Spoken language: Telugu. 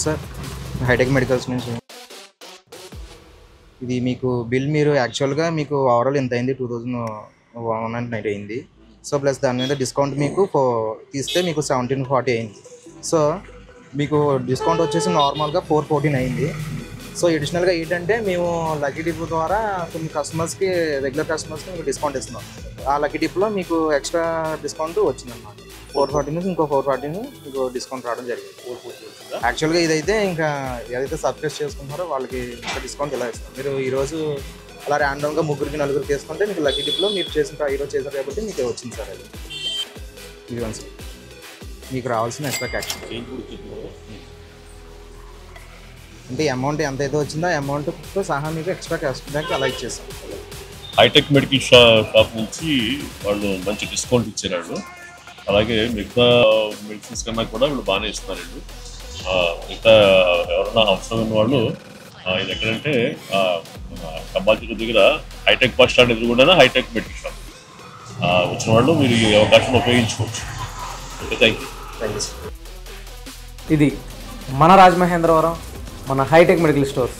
సార్ హైటెక్ మెడికల్స్ నుంచి ఇది మీకు బిల్ మీరు యాక్చువల్గా మీకు ఓవరాల్ ఎంత అయింది 2190 అయింది. సో ప్లస్ దాని మీద డిస్కౌంట్ మీకు తీస్తే మీకు 1740 అయింది. సో మీకు డిస్కౌంట్ వచ్చేసి నార్మల్గా 414 అయింది. సో అడిషనల్గా ఏంటంటే మేము లక్కీ డిప్ ద్వారా కొన్ని కస్టమర్స్కి రెగ్యులర్ కస్టమర్స్కి మీకు డిస్కౌంట్ ఇస్తున్నాం. ఆ లక్కీ డిప్లో మీకు ఎక్స్ట్రా డిస్కౌంట్ వచ్చిందన్నమాట. 440 నుంచి ఇంకో 440 మీకు డిస్కౌంట్ రావడం జరిగింది. యాక్చువల్గా ఇదైతే ఇంకా ఏదైతే సబ్స్క్రైబ్ చేసుకుంటారో వాళ్ళకి ఇంకా డిస్కౌంట్ ఇలా ఇస్తాం. మీరు ఈరోజు అలా ర్యాండమ్గా ముగ్గురికి నలుగురికి తీసుకుంటే మీకు లక్కీ డిప్లో మీరు ఈరోజు చేశారు కాబట్టి మీకు వచ్చింది సార్. అది ఇదిగోండి సార్, మీకు రావాల్సిన ఎక్స్ట్రా క్యాష్ అంటే అమౌంట్ ఎంతైతే వచ్చిందో అమౌంట్తో సహా మీకు ఎక్స్ట్రా క్యాష్ బ్యాక్ అలా ఇచ్చేస్తాం. హైటెక్ మెడికల్ షాప్ నుంచి వాళ్ళు మంచి డిస్కౌంట్ ఇచ్చారు. అలాగే మిగతా మెడిసిన్స్ కన్నా కూడా వీళ్ళు బాగానే ఇస్తున్నారండి. మిగతా ఎవరన్నా అవసరం ఉన్న వాళ్ళు ఇది ఎక్కడంటే కంబాల్చూరు దగ్గర హైటెక్ బస్ స్టాండ్ ఎదురుగుండా హైటెక్ మెడికల్ షాప్ వచ్చిన వాళ్ళు మీరు ఈ అవకాశం ఉపయోగించుకోవచ్చు. Okay, thank you. ఇది మన రాజమహేంద్రవరం మన హైటెక్ మెడికల్ స్టోర్స్.